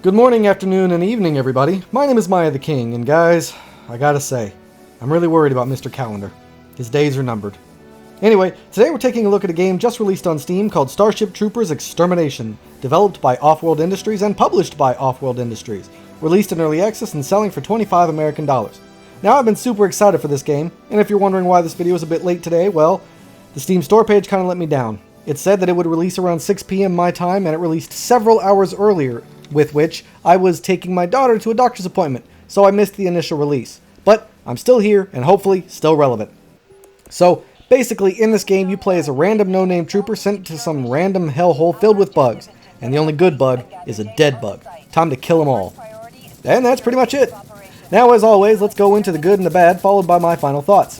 Good morning, afternoon, and evening, everybody. My name is miahtheking, and guys, I gotta say, I'm really worried about Mr. Calendar. His days are numbered. Anyway, today we're taking a look at a game just released on Steam called Starship Troopers Extermination, developed by Offworld Industries and published by Offworld Industries, released in early access and selling for $25 American. Now, I've been super excited for this game, and if you're wondering why this video is a bit late today, well, the Steam store page kind of let me down. It said that it would release around 6 p.m. my time, and it released several hours earlier, with which I was taking my daughter to a doctor's appointment, so I missed the initial release. But I'm still here, and hopefully still relevant. So, basically, in this game, you play as a random no-name trooper sent to some random hellhole filled with bugs, and the only good bug is a dead bug. Time to kill them all. And that's pretty much it. Now, as always, let's go into the good and the bad, followed by my final thoughts.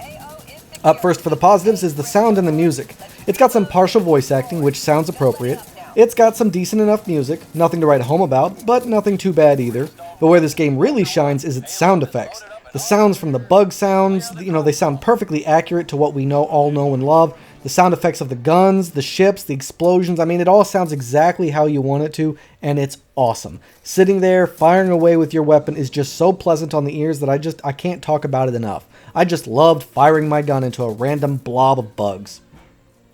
Up first for the positives is the sound and the music. It's got some partial voice acting, which sounds appropriate. It's got some decent enough music, nothing to write home about, but nothing too bad either. But where this game really shines is its sound effects. The sounds from the bug sounds, they sound perfectly accurate to what we all know and love. The sound effects of the guns, the ships, the explosions, it all sounds exactly how you want it to, and it's awesome. Sitting there, firing away with your weapon is just so pleasant on the ears that I can't talk about it enough. I just loved firing my gun into a random blob of bugs.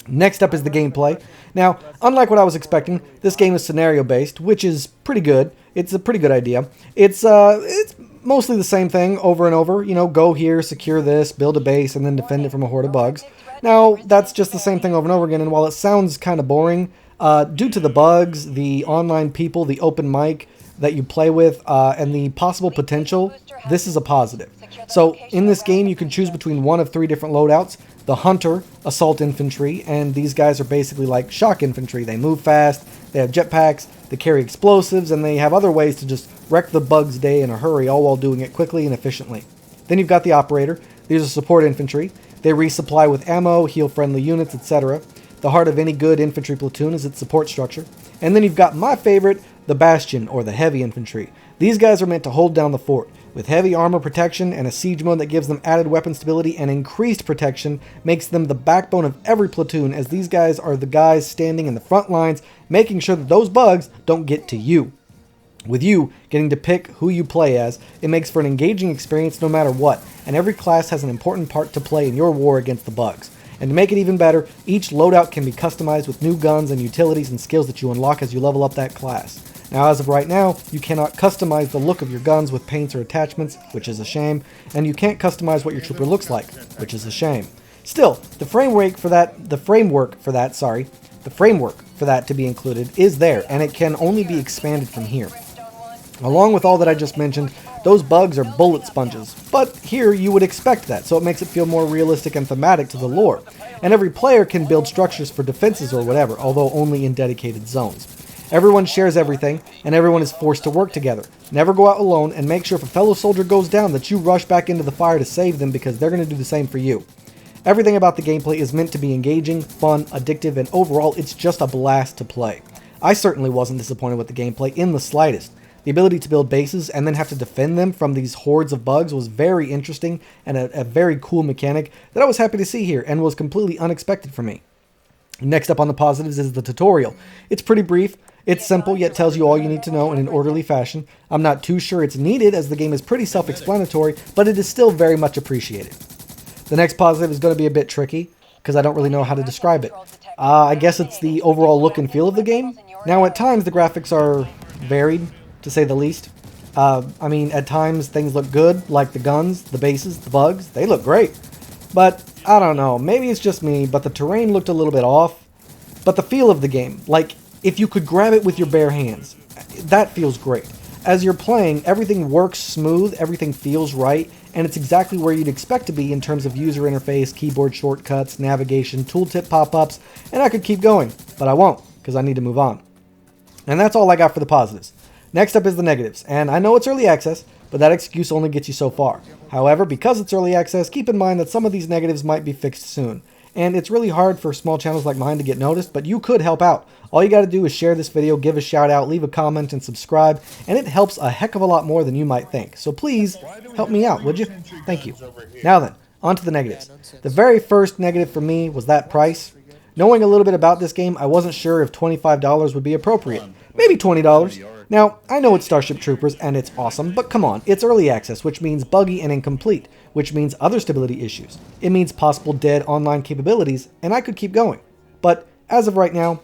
Next up is the gameplay. Now, unlike what I was expecting, this game is scenario-based, which is pretty good. It's a pretty good idea. It's mostly the same thing over and over. Go here, secure this, build a base, and then defend it from a horde of bugs. Now, that's just the same thing over and over again, and while it sounds kind of boring, due to the bugs, the online people, the open mic that you play with, and the possible potential, this is a positive. So, in this game, you can choose between one of 3 different loadouts. The Hunter, Assault Infantry, and these guys are basically like shock infantry. They move fast, they have jetpacks, they carry explosives, and they have other ways to just wreck the bug's day in a hurry, all while doing it quickly and efficiently. Then you've got the Operator. These are support infantry. They resupply with ammo, heal friendly units, etc. The heart of any good infantry platoon is its support structure. And then you've got my favorite, the Bastion, or the Heavy Infantry. These guys are meant to hold down the fort. With heavy armor protection and a siege mode that gives them added weapon stability and increased protection, makes them the backbone of every platoon, as these guys are the guys standing in the front lines, making sure that those bugs don't get to you. With you getting to pick who you play as, it makes for an engaging experience no matter what, and every class has an important part to play in your war against the bugs. And to make it even better, each loadout can be customized with new guns and utilities and skills that you unlock as you level up that class. Now, as of right now, you cannot customize the look of your guns with paints or attachments, which is a shame, and you can't customize what your trooper looks like, which is a shame. Still, the framework for that to be included is there, and it can only be expanded from here. Along with all that I just mentioned, those bugs are bullet sponges, but here you would expect that, so it makes it feel more realistic and thematic to the lore. And every player can build structures for defenses or whatever, although only in dedicated zones. Everyone shares everything, and everyone is forced to work together. Never go out alone, and make sure if a fellow soldier goes down that you rush back into the fire to save them, because they're going to do the same for you. Everything about the gameplay is meant to be engaging, fun, addictive, and overall it's just a blast to play. I certainly wasn't disappointed with the gameplay in the slightest. The ability to build bases and then have to defend them from these hordes of bugs was very interesting and a very cool mechanic that I was happy to see here and was completely unexpected for me. Next up on the positives is the tutorial. It's pretty brief. It's simple, yet tells you all you need to know in an orderly fashion. I'm not too sure it's needed, as the game is pretty self-explanatory, but it is still very much appreciated. The next positive is going to be a bit tricky, because I don't really know how to describe it. I guess it's the overall look and feel of the game. Now, at times, the graphics are varied, to say the least. At times, things look good, like the guns, the bases, the bugs. They look great. But, I don't know, maybe it's just me, but the terrain looked a little bit off. But the feel of the game, like, if you could grab it with your bare hands, that feels great. As you're playing, everything works smooth, everything feels right, and it's exactly where you'd expect to be in terms of user interface, keyboard shortcuts, navigation, tooltip pop-ups, and I could keep going, but I won't, because I need to move on. And that's all I got for the positives. Next up is the negatives, and I know it's early access, but that excuse only gets you so far. However, because it's early access, keep in mind that some of these negatives might be fixed soon. And it's really hard for small channels like mine to get noticed, but you could help out. All you got to do is share this video, give a shout out, leave a comment, and subscribe, and it helps a heck of a lot more than you might think. So please, help me out, would you? Thank you. Now then, on to the negatives. The very first negative for me was that price. Knowing a little bit about this game, I wasn't sure if $25 would be appropriate. Maybe $20. Now, I know it's Starship Troopers and it's awesome, but come on, it's early access, which means buggy and incomplete, which means other stability issues. It means possible dead online capabilities, and I could keep going. But as of right now,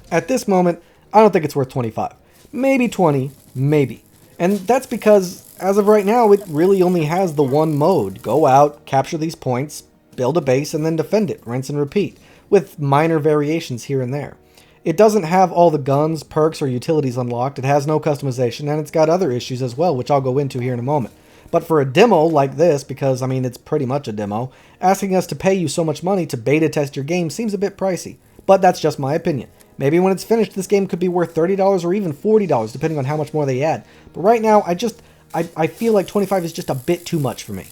at this moment, I don't think it's worth 25. Maybe 20, maybe. And that's because, as of right now, it really only has the one mode. Go out, capture these points, build a base, and then defend it, rinse and repeat, with minor variations here and there. It doesn't have all the guns, perks, or utilities unlocked, it has no customization, and it's got other issues as well, which I'll go into here in a moment. But for a demo like this, because, I mean, it's pretty much a demo, asking us to pay you so much money to beta test your game seems a bit pricey. But that's just my opinion. Maybe when it's finished, this game could be worth $30 or even $40, depending on how much more they add. But right now, I feel like 25 is just a bit too much for me.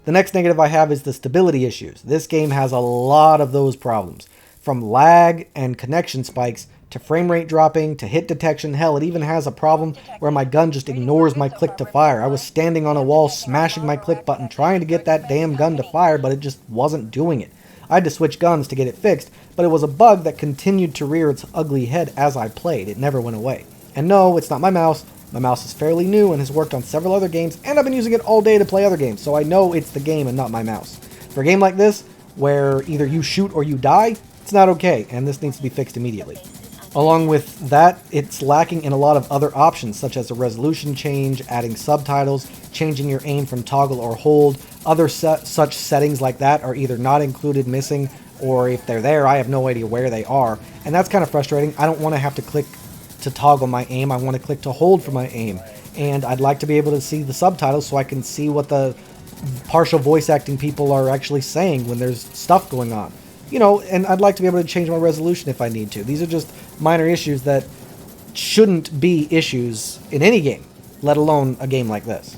The next negative I have is the stability issues. This game has a lot of those problems. From lag and connection spikes, to frame rate dropping, to hit detection. Hell, it even has a problem where my gun just ignores my click to fire. I was standing on a wall, smashing my click button, trying to get that damn gun to fire, but it just wasn't doing it. I had to switch guns to get it fixed, but it was a bug that continued to rear its ugly head as I played. It never went away. And no, it's not my mouse. My mouse is fairly new and has worked on several other games, and I've been using it all day to play other games, so I know it's the game and not my mouse. For a game like this, where either you shoot or you die, it's not okay, and this needs to be fixed immediately. Along with that, it's lacking in a lot of other options, such as a resolution change, adding subtitles, changing your aim from toggle or hold. Other such settings like that are either not included, missing, or if they're there, I have no idea where they are. And that's kind of frustrating. I don't want to have to click to toggle my aim. I want to click to hold for my aim. And I'd like to be able to see the subtitles so I can see what the partial voice acting people are actually saying when there's stuff going on. You know, and I'd like to be able to change my resolution if I need to. These are just minor issues that shouldn't be issues in any game, let alone a game like this.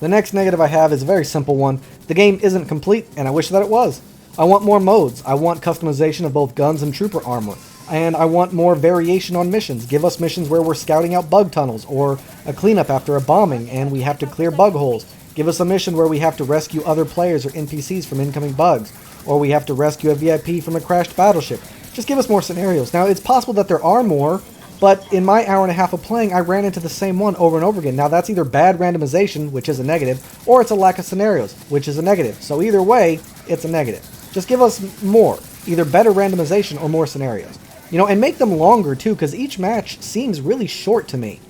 The next negative I have is a very simple one. The game isn't complete, and I wish that it was. I want more modes. I want customization of both guns and trooper armor. And I want more variation on missions. Give us missions where we're scouting out bug tunnels, or a cleanup after a bombing and we have to clear bug holes. Give us a mission where we have to rescue other players or NPCs from incoming bugs, or we have to rescue a VIP from a crashed battleship. Just give us more scenarios. Now, it's possible that there are more, but in my hour and a half of playing, I ran into the same one over and over again. Now, that's either bad randomization, which is a negative, or it's a lack of scenarios, which is a negative. So either way, it's a negative. Just give us more, either better randomization or more scenarios. You know, and make them longer, too, because each match seems really short to me.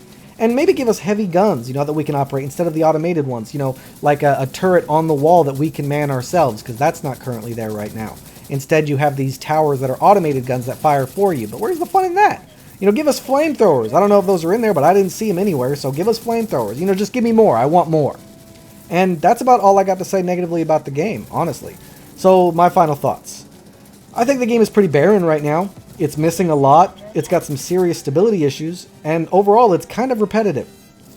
And maybe give us heavy guns, you know, that we can operate instead of the automated ones, you know, like a turret on the wall that we can man ourselves, because that's not currently there right now. Instead, you have these towers that are automated guns that fire for you. But where's the fun in that? You know, give us flamethrowers. I don't know if those are in there, but I didn't see them anywhere, so give us flamethrowers. You know, just give me more. I want more. And that's about all I got to say negatively about the game, honestly. So, my final thoughts. I think the game is pretty barren right now. It's missing a lot, it's got some serious stability issues, and overall it's kind of repetitive.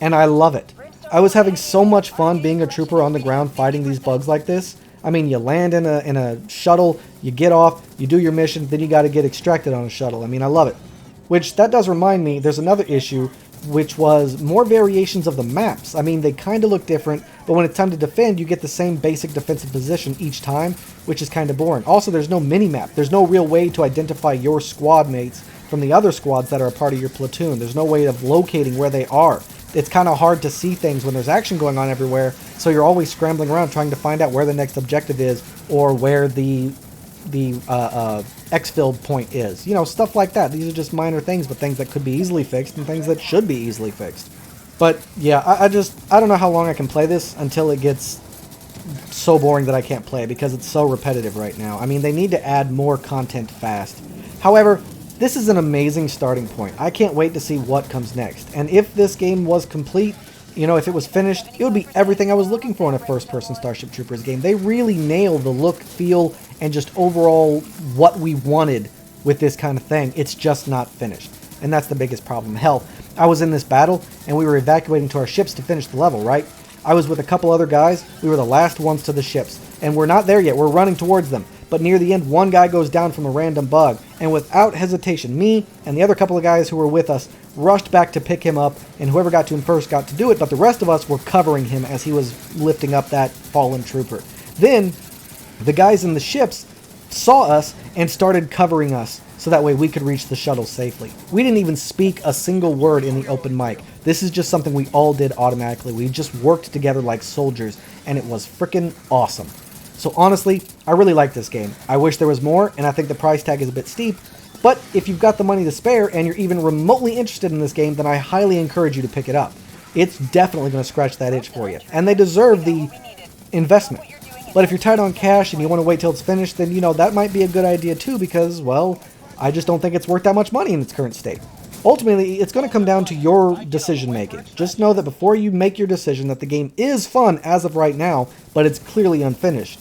And I love it. I was having so much fun being a trooper on the ground fighting these bugs like this. I mean, you land in a shuttle, you get off, you do your mission, then you gotta get extracted on a shuttle. I mean, I love it. Which, that does remind me, there's another issue, which was more variations of the maps. I mean, they kind of look different, but when it's time to defend, you get the same basic defensive position each time, which is kind of boring. Also, there's no mini-map. There's no real way to identify your squad mates from the other squads that are a part of your platoon. There's no way of locating where they are. It's kind of hard to see things when there's action going on everywhere, so you're always scrambling around trying to find out where the next objective is, or where the exfil point is. You know, stuff like that. These are just minor things, but things that could be easily fixed and things that should be easily fixed. But yeah, I don't know how long I can play this until it gets so boring that I can't play, because it's so repetitive right now. I mean, they need to add more content fast. However, this is an amazing starting point. I can't wait to see what comes next. And if this game was complete, you know, if it was finished, it would be everything I was looking for in a first-person Starship Troopers game. They really nailed the look, feel, and just overall what we wanted with this kind of thing. It's just not finished. And that's the biggest problem. Hell, I was in this battle, and we were evacuating to our ships to finish the level, right? I was with a couple other guys. We were the last ones to the ships. And we're not there yet. We're running towards them. But near the end, one guy goes down from a random bug. And without hesitation, me and the other couple of guys who were with us rushed back to pick him up. And whoever got to him first got to do it. But the rest of us were covering him as he was lifting up that fallen trooper. Then, the guys in the ships saw us and started covering us. so that way we could reach the shuttle safely. We didn't even speak a single word in the open mic. This is just something we all did automatically. We just worked together like soldiers, and it was freaking awesome. So honestly, I really like this game. I wish there was more, and I think the price tag is a bit steep, but if you've got the money to spare and you're even remotely interested in this game, then I highly encourage you to pick it up. It's definitely going to scratch that itch for you, and they deserve the investment. But if you're tight on cash and you want to wait till it's finished, then, you know, that might be a good idea too, because, well, I just don't think it's worth that much money in its current state. Ultimately, it's going to come down to your decision making. Just know that before you make your decision that the game is fun as of right now, but it's clearly unfinished.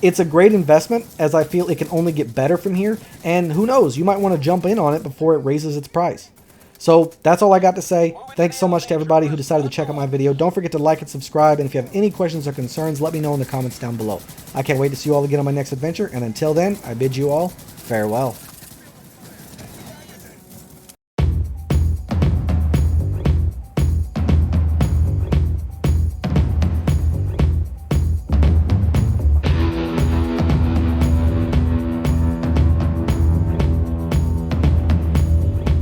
It's a great investment, as I feel it can only get better from here, and who knows, you might want to jump in on it before it raises its price. So that's all I got to say. Thanks so much to everybody who decided to check out my video. Don't forget to like and subscribe, and if you have any questions or concerns, let me know in the comments down below. I can't wait to see you all again on my next adventure, and until then, I bid you all farewell.